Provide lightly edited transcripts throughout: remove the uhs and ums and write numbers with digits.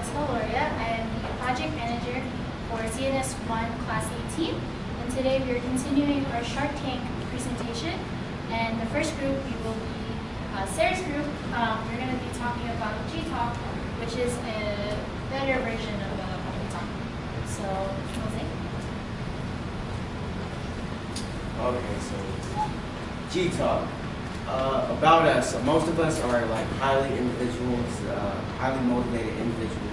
Laurea. I am the project manager for CNS1 Class 18. And today we are continuing our Shark Tank presentation. And the first group, we will be Sarah's group. We're going to be talking about G-Talk, which is a better version of the talk. So, Jose? Okay, so G-Talk. About us, most of us are like highly motivated individuals.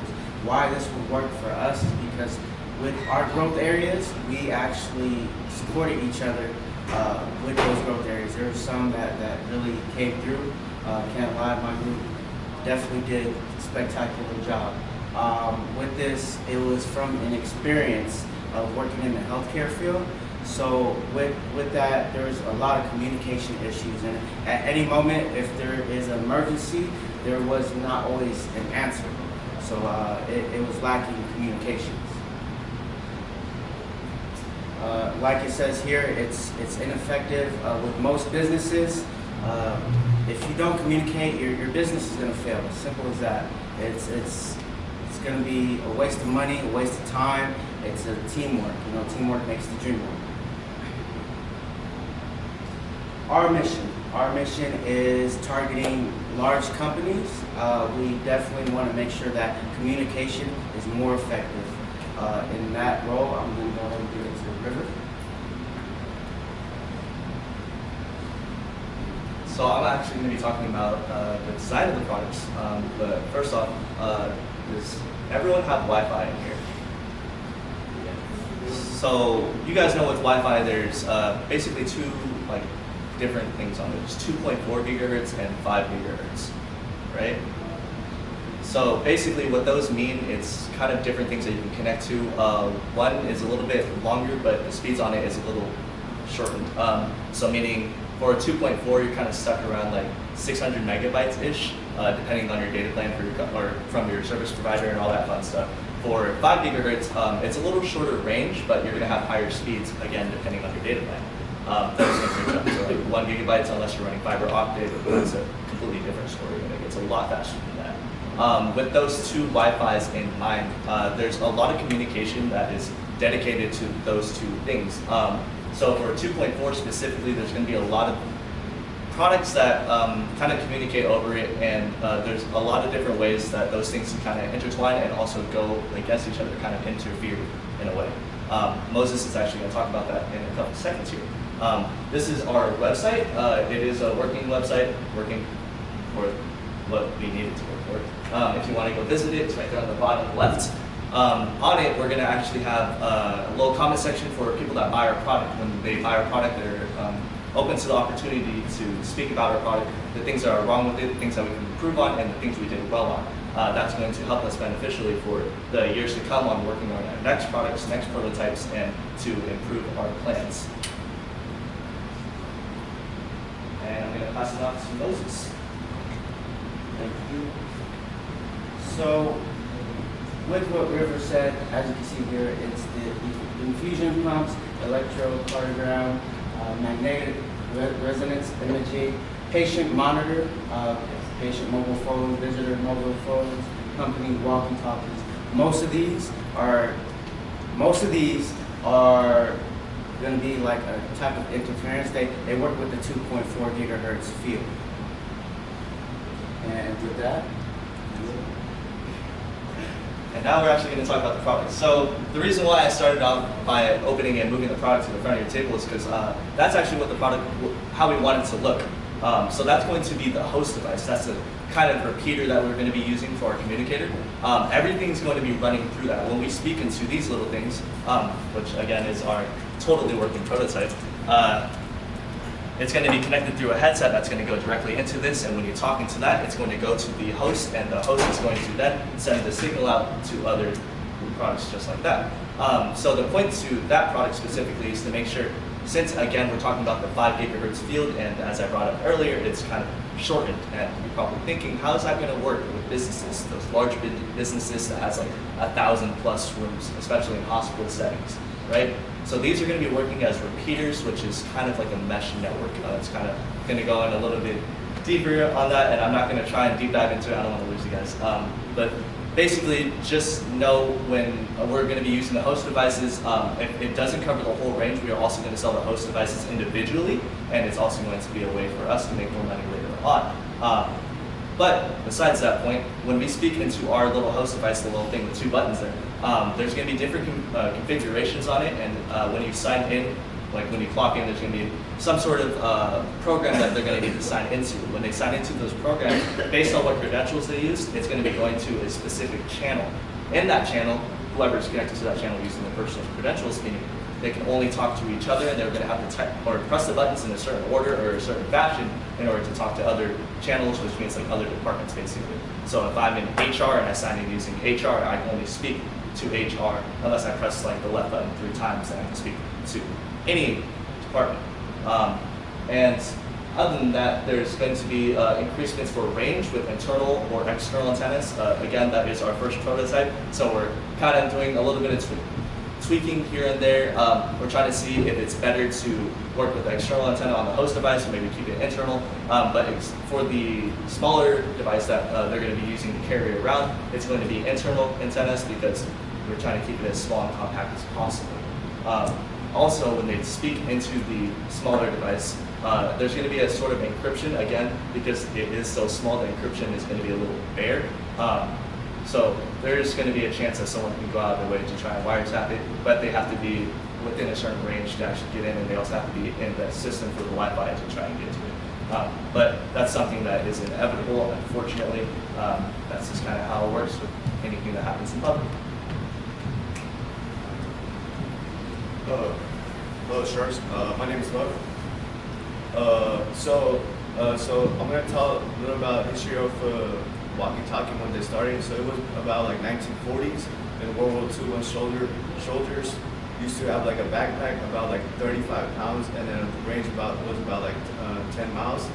Why this would work for us is because with our growth areas, we actually supported each other with those growth areas. There were some that really came through. Can't lie, my group definitely did a spectacular job. With this, it was from an experience of working in the healthcare field. So with that, there's a lot of communication issues, and at any moment, if there is an emergency, there was not always an answer. So it was lacking communications. Like it says here, it's ineffective with most businesses. If you don't communicate, your business is going to fail. As simple as that. It's going to be a waste of money, a waste of time. It's a teamwork. You know, teamwork makes the dream work. Our mission is targeting large companies. We definitely want to make sure that communication is more effective. In that role, I'm going to go ahead and give it to River. So I'm actually going to be talking about the design of the products. But first off, does everyone have Wi-Fi in here? So you guys know with Wi-Fi, there's basically two different things on it. There's 2.4 gigahertz and 5 gigahertz, right? So basically what those mean, it's kind of different things that you can connect to. One is a little bit longer, but the speeds on it is a little shortened. So meaning for a 2.4, you're kind of stuck around like 600 megabytes-ish, depending on your data plan or from your service provider and all that fun stuff. For 5 gigahertz, it's a little shorter range, but you're gonna have higher speeds, again, depending on your data plan. So like 1 gigabytes, unless you're running fiber optic, that's a completely different story, and it gets a lot faster than that. With those two Wi-Fis in mind, there's a lot of communication that is dedicated to those two things. So for 2.4 specifically, there's going to be a lot of products that kind of communicate over it, and there's a lot of different ways that those things can kind of intertwine and also go against each other, kind of interfere in a way. Moses is actually going to talk about that in a couple seconds here. This is our website. It is a working website, working for what we need it to work for. If you want to go visit it, it's right there on the bottom left. On it, we're going to actually have a little comment section for people that buy our product. When they buy our product, they're open to the opportunity to speak about our product, the things that are wrong with it, the things that we can improve on, and the things we did well on. That's going to help us beneficially for the years to come on working on our next products, next prototypes, and to improve our plans. And I'm going to pass it on to Moses. Thank you. So, with what River said, as you can see here, it's the infusion pumps, electrocardiogram, magnetic resonance imaging, patient monitor, patient mobile phone, visitor mobile phones, company walkie-talkies. Most of these are going to be like a type of interference. They work with the 2.4 gigahertz field. And with that, and now we're actually going to talk about the product. So the reason why I started off by opening and moving the product to the front of your table is because that's actually what the product, how we want it to look. So that's going to be the host device. That's the kind of repeater that we're going to be using for our communicator. Everything's going to be running through that. When we speak into these little things, which again is our totally working prototype, it's going to be connected through a headset that's going to go directly into this, and when you're talking to that, it's going to go to the host, and the host is going to then send the signal out to other products just like that. So the point to that product specifically is to make sure, since again we're talking about the 5 gigahertz field, and as I brought up earlier, it's kind of shortened, and you're probably thinking, how is that going to work with businesses, those large businesses that has like 1,000+ rooms, especially in hospital settings, right? So these are going to be working as repeaters, which is kind of like a mesh network. It's kind of going to go in a little bit deeper on that, and I'm not going to try and deep dive into it. I don't want to lose you guys. But basically just know when we're going to be using the host devices. If it doesn't cover the whole range, we are also going to sell the host devices individually, and it's also going to be a way for us to make more money later on. But besides that point, when we speak into our little host device, the little thing with 2 buttons there, there's going to be different configurations on it, and when you sign in, like when you clock in, there's going to be some sort of program that they're going to need to sign into. When they sign into those programs, based on what credentials they use, it's going to be going to a specific channel. In that channel, whoever is connected to that channel using their personal credentials, meaning they can only talk to each other, and they're going to have to type or press the buttons in a certain order or a certain fashion in order to talk to other channels, which means like other departments basically. So if I'm in HR and I sign in using HR, I can only speak to HR unless I press like the left button 3 times, and I can speak to any department. And other than that, there's going to be increasements for range with internal or external antennas. Again, that is our first prototype, so we're kind of doing a little bit of tweaking here and there. We're trying to see if it's better to work with the external antenna on the host device or maybe keep it internal. But for the smaller device that they're going to be using to carry around, it's going to be internal antennas because we're trying to keep it as small and compact as possible. Also, when they speak into the smaller device, there's going to be a sort of encryption, again, because it is so small, the encryption is going to be a little bare. So there's going to be a chance that someone can go out of their way to try and wiretap it, but they have to be within a certain range to actually get in, and they also have to be in the system for the Wi-Fi to try and get to it. But that's something that is inevitable, unfortunately. That's just kind of how it works with anything that happens in public. Hello, Sharks. My name is Love. So I'm going to tell a little about history of walkie-talkie when they started. So it was about like 1940s in World War II when soldiers used to have like a backpack about like 35 pounds, and then the range was about like 10 miles.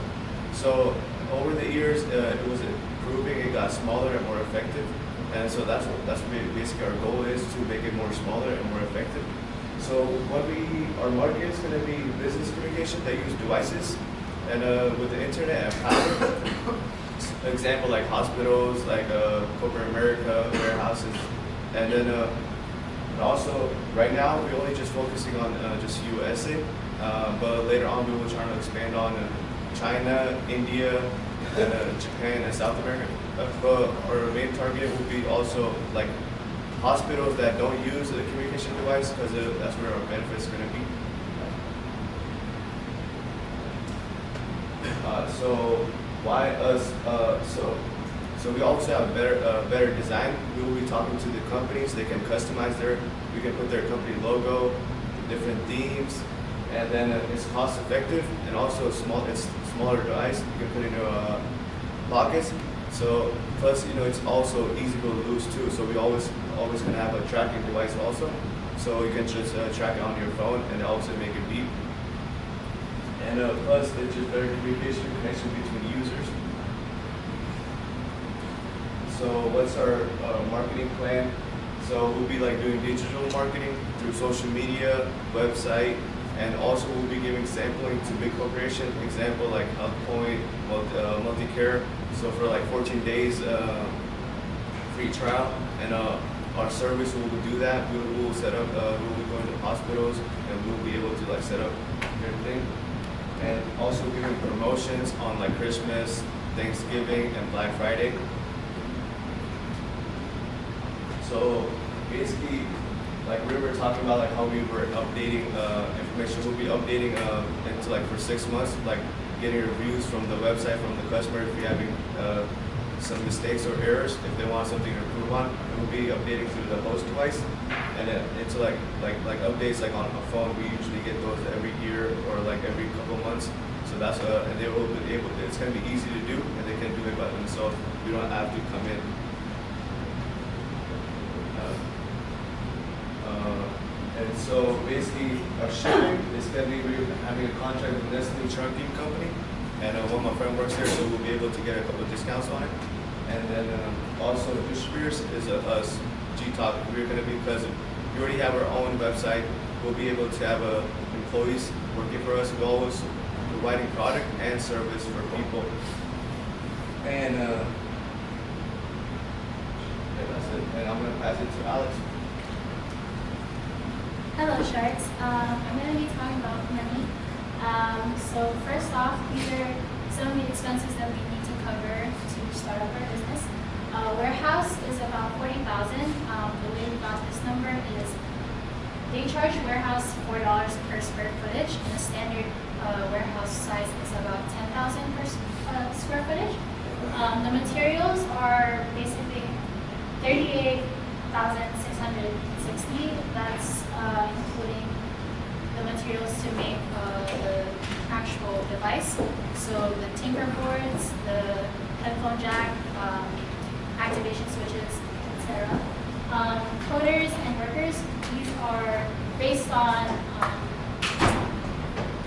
So over the years, it was improving. It got smaller and more effective, and so that's basically our goal is to make it more smaller and more effective. So our market is going to be business communication that use devices, and with the internet and power. Example like hospitals, like corporate America, warehouses, and then also right now we're only just focusing on just USA, but later on we will try to expand on China, India, and Japan and South America. But our main target will be also like hospitals that don't use the communication device, because that's where our benefits are going to be. So why us? So we also have better design. We will be talking to the companies. They can customize we can put their company logo, different themes, and then it's cost effective, and also it's smaller device. You can put in your pockets. So plus, it's also easy to lose too. So we always gonna have a tracking device also. So you can just track it on your phone and also make it beep. And plus, it's just better communication connection between users. So what's our marketing plan? So we'll be like doing digital marketing through social media, website, and also we'll be giving sampling to big corporations. Example like HealthPoint, Multicare. So for like 14 days free trial, and our service will do that. We will set up. We'll be going to hospitals, and we'll be able to like set up everything, and also giving promotions on like Christmas, Thanksgiving, and Black Friday. So basically, like we were talking about, like how we were updating information. We'll be updating into like for 6 months, like getting reviews from the website from the customer if you're having some mistakes or errors. If they want something to improve on, it will be updating through the host device. And it's like updates like on a phone. We usually get those every year or like every couple months. So that's and they will be able to. It's gonna be easy to do, and they can do it by themselves. You don't have to come in. And so basically, our shipping is going to be, we're having a contract with Nestle Trucking Company, and one of my friend works there, so we'll be able to get a couple of discounts on it. And then also distributors is us, G-Talk. We're going to be, because we already have our own website, we'll be able to have employees working for us. We're always providing product and service for people. And I'm going to pass it to Alex. Hello, Sharks. I'm going to be talking about money. So first off, these are some of the expenses that we need to cover to start up our business. Warehouse is about $40,000. The way we got this number is they charge warehouse $4 per square footage, and the standard warehouse size is about 10,000 per square footage. The materials are basically 38,660. That's including the materials to make the actual device. So the tinker boards, the headphone jack, activation switches, etc. Coders and workers, these are based on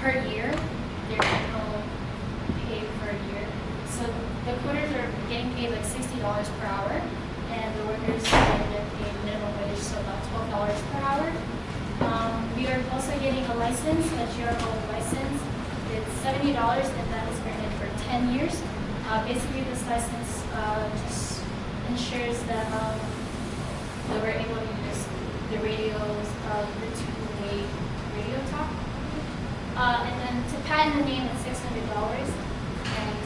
per year. They're getting paid per year. So the coders are getting paid like $60 per hour, and the workers are getting paid minimum wage, so about $12 per hour. We are also getting a license, a GRO license. It's $70, and that is granted for 10 years. Basically, this license just ensures that we're able to use the radios, the two-way radio talk. And then to patent the name, it's $600. And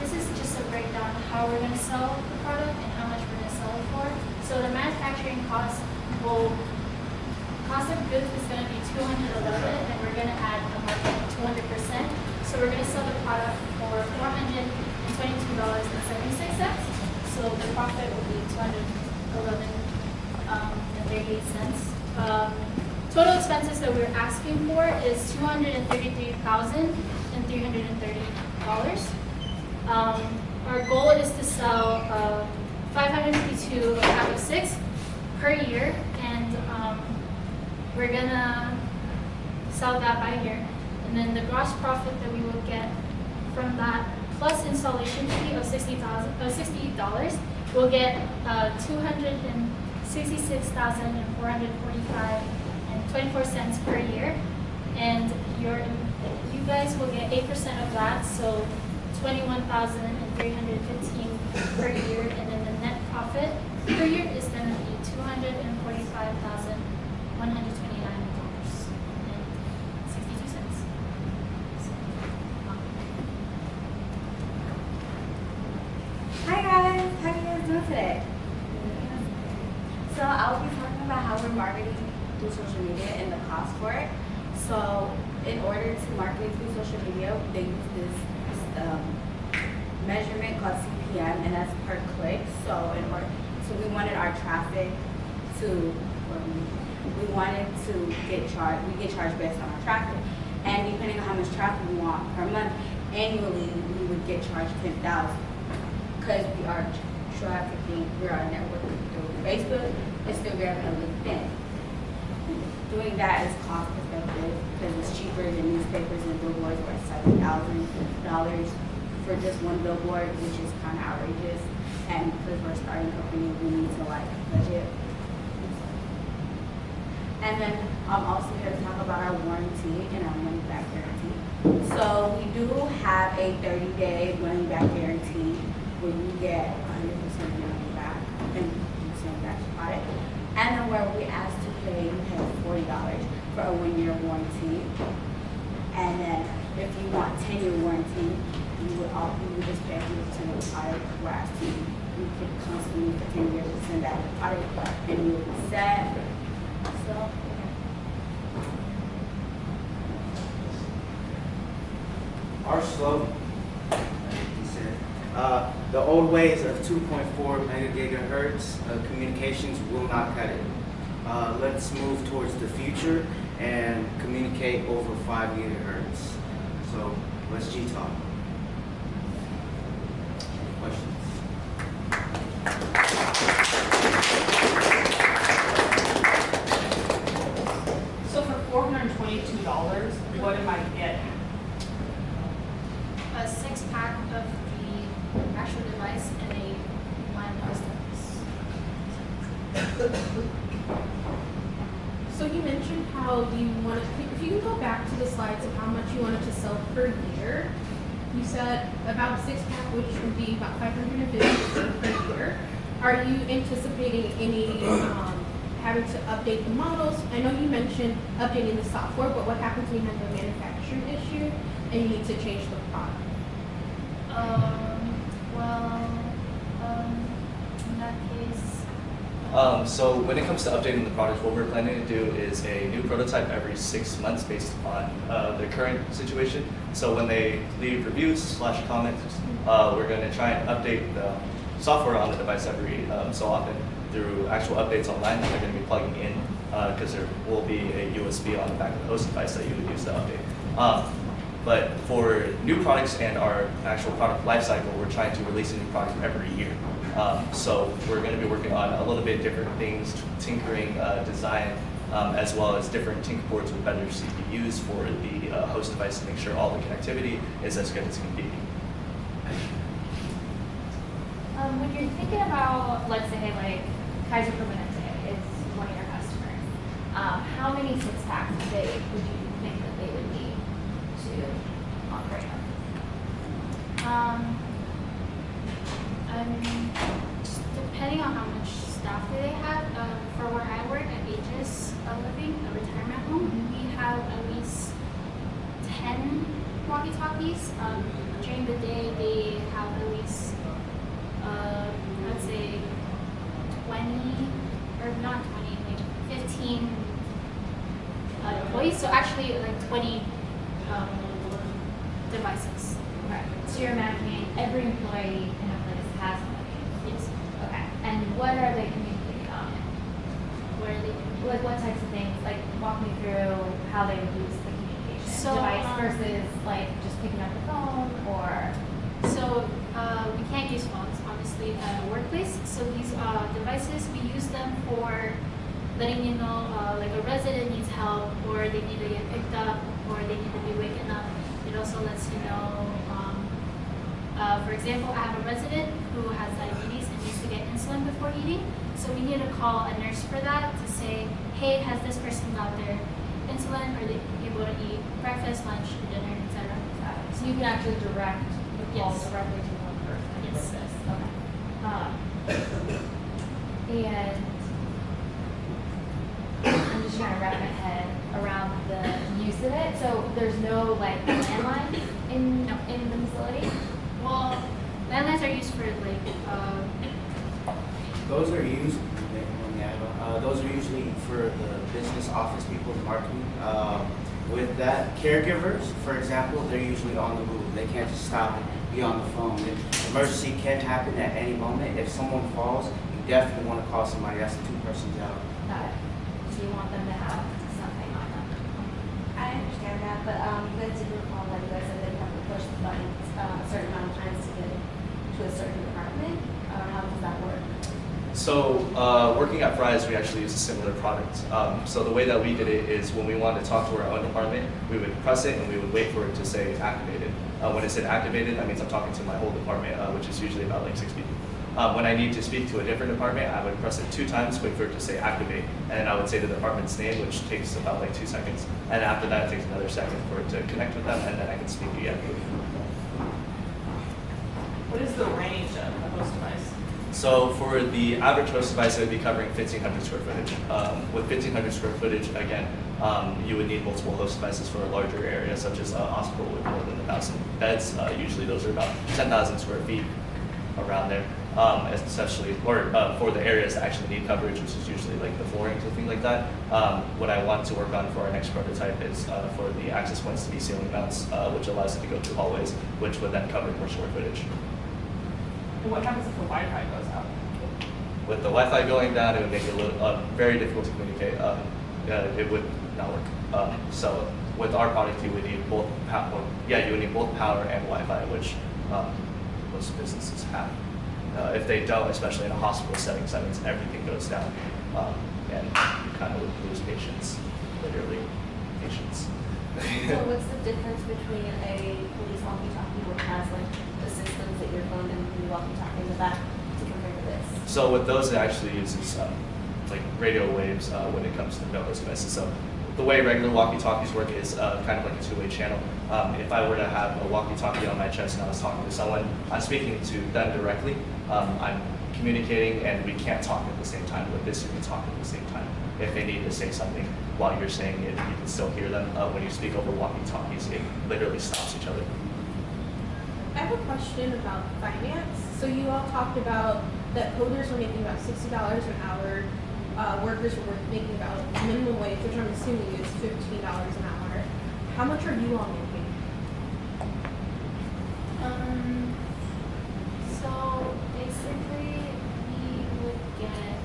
this is just a breakdown of how we're going to sell the product and how much we're going to sell it for. So the manufacturing cost of goods is going to be $211, and we're going to add a margin of 200%. So we're going to sell the product for $422.76. So the profit will be $211.38. Total expenses that we're asking for is $233,330. Our goal is to sell 552 pack of 6 per year, and we're gonna sell that by year. And then the gross profit that we will get from that, plus installation fee of $60, we'll get $266,445.24 per year, and you guys will get 8% of that, so $21,315 per year, and then the net profit per year is going to be $245,129.62. Hi guys, how you guys doing today? So I'll be talking about how we're marketing through social media and the cost for it. So in order to market through social media, they use this measurement called CPM, and that's per click. So we wanted our traffic to, we wanted to get charged. We get charged based on our traffic, and depending on how much traffic we want per month, annually we would get charged 10,000 because we are trafficking. We're on network through Facebook, Instagram, and LinkedIn. Doing that is cost effective because it's cheaper than newspapers and billboards, where it's $7,000 for just one billboard, which is kind of outrageous. And because we're starting a company, we need to budget. And then I'm also here to talk about our warranty and our money back guarantee. So we do have a 30-day money back guarantee where you get 100% money back and 100% back to product. And then where we ask to pay, you pay $40 for a 1-year warranty. And then if you want 10-year warranty, you would just pay 100% of the product. Whereas you could constantly for 10 years to send out the product and you would be set. So, Our slogan, the old ways of 2.4 megagigahertz communications will not cut it. Let's move towards the future and communicate over 5 gigahertz. So let's G-talk. Questions? So for $422, what am I getting? A 6-pack of the actual device and a wireless device. So you mentioned how you wanted, if you can go back to the slides of how much you wanted to sell per year, you said about a six-pack, which would be about 550 per year. Are you anticipating any having to update the models? I know you mentioned updating the software, but what happens when you have a manufacturing issue and you need to change the product? In that case, So when it comes to updating the product, what we're planning to do is a new prototype every 6 months based on the current situation. So when they leave reviews / comments, we're going to try and update the software on the device every so often through actual updates online that they're going to be plugging in, because there will be a USB on the back of the host device that you would use to update. But for new products and our actual product lifecycle, we're trying to release a new product every year. So we're going to be working on a little bit different things, tinkering design, as well as different tinker boards with better CPUs for the host device to make sure all the connectivity is as good as it can be. When you're thinking about, let's say, like Kaiser Permanente is one of your customers, how many six-packs would you think that they would need to operate on? Depending on how much staff they have, for where I work at Aegis Living, a retirement home, we have at least 10 walkie-talkies. During the day, they have at least, let's say, 20, or not 20, like 15 employees. So actually, like 20 devices. Okay. So you're imagining every employee in a place has one of these? Yes. Okay. And what are they communicating on? Where they Like what types of things? Like walk me through how they would use the communication So, device versus like just picking up the phone or. So we can't use phones, obviously, at a workplace. So these devices, we use them for letting you know, like a resident needs help, or they need to get picked up, or they need to be waken up. It also lets you know, for example, I have a resident who has diabetes and needs to get insulin before eating. So we need to call a nurse for that to say, hey, has this person got their insulin? Are they able to eat breakfast, lunch, dinner, etc.? So you can actually direct the call Yes. directly to one person. Yes. versus- Okay. And I'm just trying to wrap my head around the use of it. So there's no like landline in the facility. Well, landlines are used for like, Those are used. Those are usually for the business office people, the marketing. With that, caregivers, for example, they're usually on the move. They can't just stop and be on the phone. The emergency can happen at any moment. If someone falls, you definitely want to call somebody. That's a two-person job. Got it. So you want them to have something on them. I understand that, but you guys did recall that you guys said that you have to push the buttons a certain amount of times to get to a certain department. How does that work? So working at Fry's, we actually use a similar product. So the way that we did it is when we wanted to talk to our own department, we would press it and we would wait for it to say activated. When it said activated, that means I'm talking to my whole department, which is usually about like 6 people. When I need to speak to a different department, I would press it 2 times, wait for it to say activate, and then I would say the department's name, which takes about like 2 seconds. And after that, it takes another second for it to connect with them, and then I can speak again. What is the range of the host device? So for the average host device, it would be covering 1,500 square footage. With 1,500 square footage, again, you would need multiple host devices for a larger area, such as a hospital with more than 1,000 beds. Usually those are about 10,000 square feet around there, especially, or for the areas that actually need coverage, which is usually like the flooring or things like that. What I want to work on for our next prototype is for the access points to be ceiling mounts, which allows it to go through hallways, which would then cover more square footage. And what happens if the Wi-Fi goes out? With the Wi-Fi going down, it would make it a little very difficult to communicate. It would not work. So with our product, you would need both power. Yeah, you would need both power and Wi-Fi, which most businesses have. If they don't, especially in a hospital setting, that means everything goes down, and you kind of would lose patients, literally patients. So what's the difference between a police walkie-talkie which has like the systems that your phone and the walkie-talkie in the back to compare to this? So with those, it actually uses like radio waves when it comes to no host devices. So the way regular walkie-talkies work is kind of like a 2-way channel. If I were to have a walkie-talkie on my chest and I was talking to someone, I'm speaking to them directly. I'm communicating, and we can't talk at the same time. With this, you can talk at the same time. If they need to say something while you're saying it, you can still hear them. When you speak over walkie-talkies, it literally stops each other. I have a question about finance. So you all talked about that coders were making about $60 an hour. Workers were making about minimum wage, which I'm assuming is $15 an hour. How much are you all making? So basically, we would get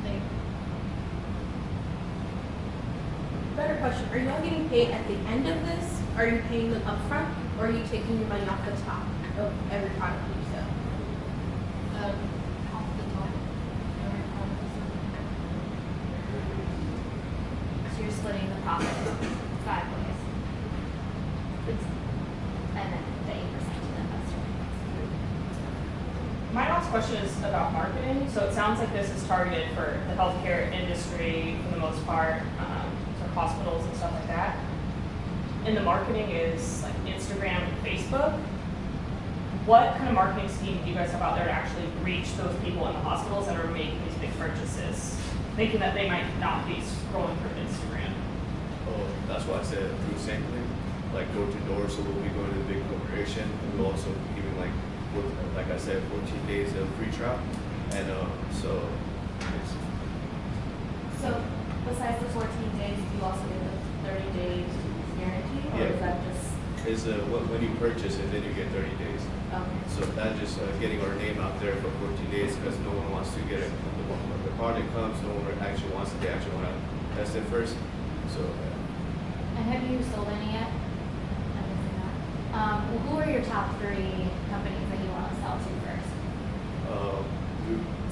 like Better question. Are you all getting paid at the end of this? Are you paying them upfront, or are you taking your money off the top of every product you sell? off the top. So you're splitting the profit 5 ways. And then the 8% to the investor. My last question is about marketing. So it sounds like this is targeted for the healthcare industry for the most part, so hospitals and stuff like that. And the marketing is like Instagram and Facebook. What kind of marketing scheme do you guys have out there to actually reach those people in the hospitals that are making these big purchases, thinking that they might not be scrolling through Instagram? Oh, that's why I said through sampling, like door to door. So we'll be going to the big corporation. And we'll also be giving like I said, 14 days of free trial. And so. So besides the 14 days, do you also get the 30 days guarantee, or is that just? Is when you purchase it, then you get 30 days. So that's just getting our name out there for 14 days because no one wants to get it. When the product comes, no one actually wants it. They actually want to test it first. So. And have you sold any yet? I'm missing that. Who are your top 3 companies that you want to sell to first?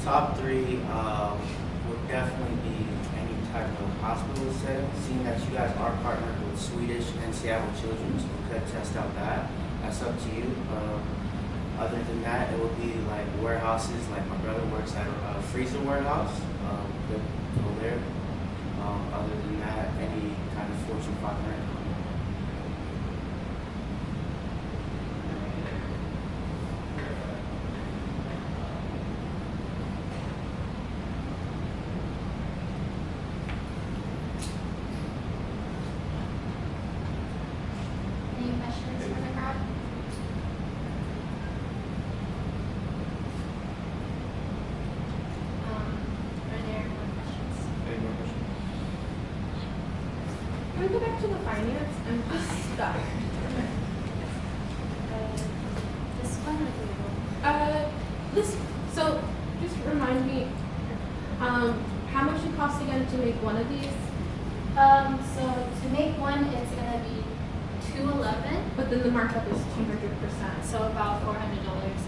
Top 3 would definitely be any type of hospital setting. Seeing that you guys are partnered with Swedish and Seattle Children's, we could test out that. That's up to you. Other than that, it would be like warehouses. Like my brother works at a freezer warehouse. Could go there. Other than that, any kind of Fortune 500 company. Any questions from the crowd? Are there more questions? Any more questions? Can we go back to the finance? I'm just stuck. This one or the This, so just remind me, how much it costs again to make one of these? So to make one, it's gonna be $211, But then the markup is 200%. so about $400,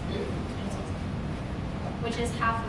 which is half of